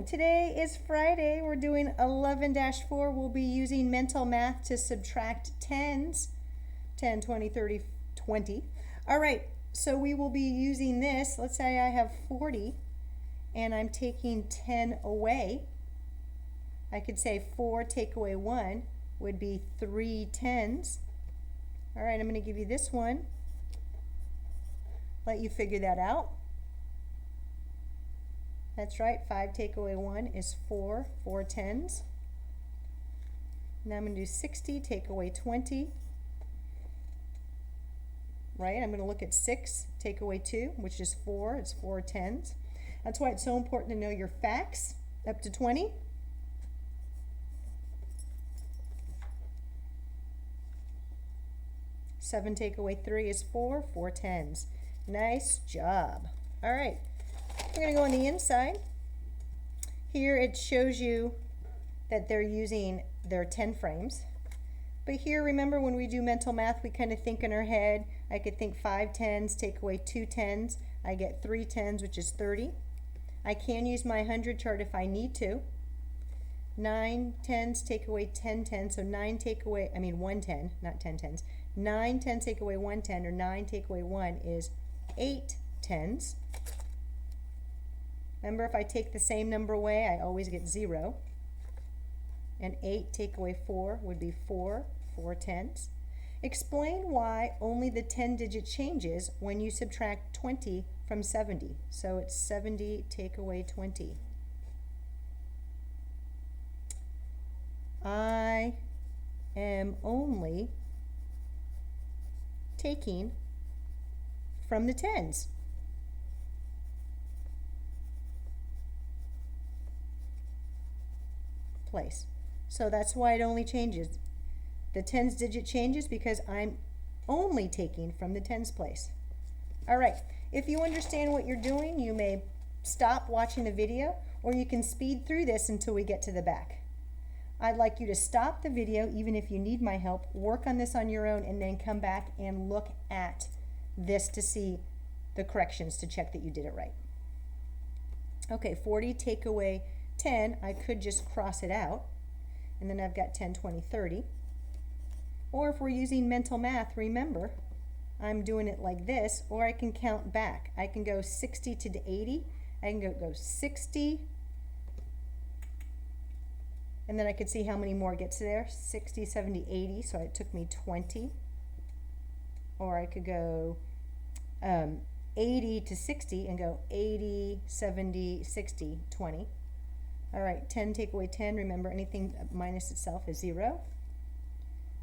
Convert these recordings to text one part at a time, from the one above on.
Today is Friday. We're doing 11-4. We'll be using mental math to subtract tens. 10, 20, 30, 20. All right, so we will be using this. Let's say I have 40 and I'm taking 10 away. I could say 4 take away 1 would be 3 tens. All right, I'm going to give you this one. Let you figure that out. That's right, 5 take away 1 is 4 tens. Now I'm going to do 60 take away 20. Right, I'm going to look at 6 take away 2, which is 4. It's 4 tens. That's why it's so important to know your facts up to 20. Seven take away 3 is 4 tens. Nice job. All right, we're going to go on the inside. Here it shows you that they're using their 10 frames. But here, remember when we do mental math, we kind of think in our head. I could think 5 tens, take away 2 tens. I get 3 tens, which is 30. I can use my 100 chart if I need to. 9 tens, take away 10 tens. So 1 10, not 10 tens. 9 tens take away 1 10, or 9 take away 1 is 8 tens. Remember, if I take the same number away, I always get 0. And 8 take away 4 would be 4 tens. Explain why only the 10-digit changes when you subtract 20 from 70. So it's 70 take away 20. I am only taking from the tens. Place. So that's why it only changes. The tens digit changes because I'm only taking from the tens place. All right, if you understand what you're doing, you may stop watching the video, or you can speed through this until we get to the back. I'd like you to stop the video, even if you need my help, work on this on your own, and then come back and look at this to see the corrections to check that you did it right. Okay, 40 take away 10, I could just cross it out, and then I've got 10, 20, 30. Or if we're using mental math, remember, I'm doing it like this, or I can count back. I can go 60 to 80. I can go 60, and then I could see how many more gets there. 60, 70, 80, so it took me 20. Or I could go 80 to 60 and go 80, 70, 60, 20. All right, 10 take away 10. Remember, anything minus itself is 0.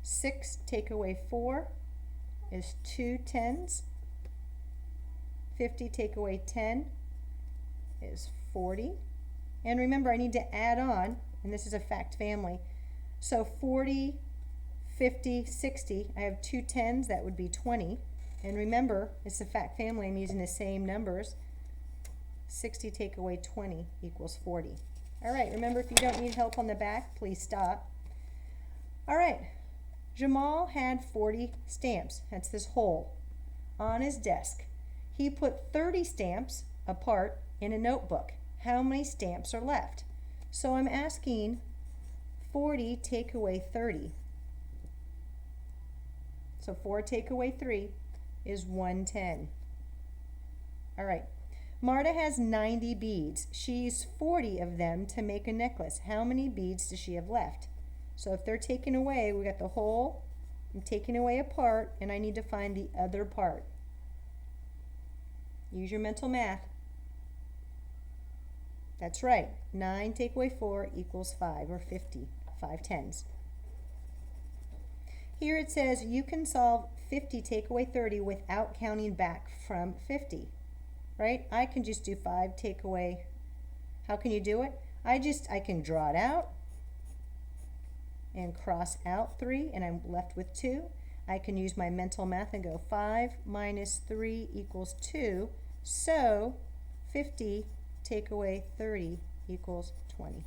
6 take away 4 is 2 tens. 50 take away 10 is 40. And remember, I need to add on, and this is a fact family. So 40, 50, 60, I have 2 tens, that would be 20. And remember, it's a fact family, I'm using the same numbers. 60 take away 20 equals 40. All right, remember, if you don't need help on the back, please stop. All right, Jamal had 40 stamps, that's this hole, on his desk. He put 30 stamps apart in a notebook. How many stamps are left? So I'm asking 40 take away 30. So 4 take away 3 is 110. All right. Marta has 90 beads. She used 40 of them to make a necklace. How many beads does she have left? So if they're taken away, we got the whole, I'm taking away a part, and I need to find the other part. Use your mental math. That's right. 9 take away 4 equals 5, or 50. 5 tens. Here it says you can solve 50 take away 30 without counting back from 50. Right? I can just do 5 take away. How can you do it? I can draw it out and cross out 3, and I'm left with 2. I can use my mental math and go 5 minus 3 equals 2. So 50 take away 30 equals 20.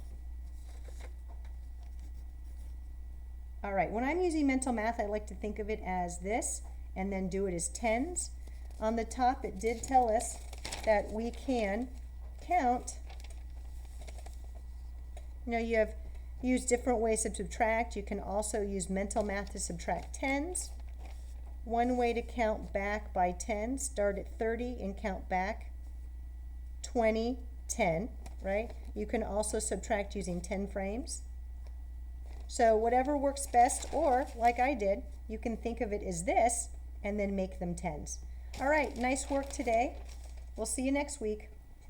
All right, when I'm using mental math, I like to think of it as this and then do it as tens. On the top, it did tell us that we can count You know, you have used different ways to subtract. You can also use mental math to subtract tens. One way to count back by 10, start at 30 and count back 20, 10, right? You can also subtract using 10 frames. So whatever works best, or like I did, you can think of it as this and then make them tens. All right, nice work today. We'll see you next week.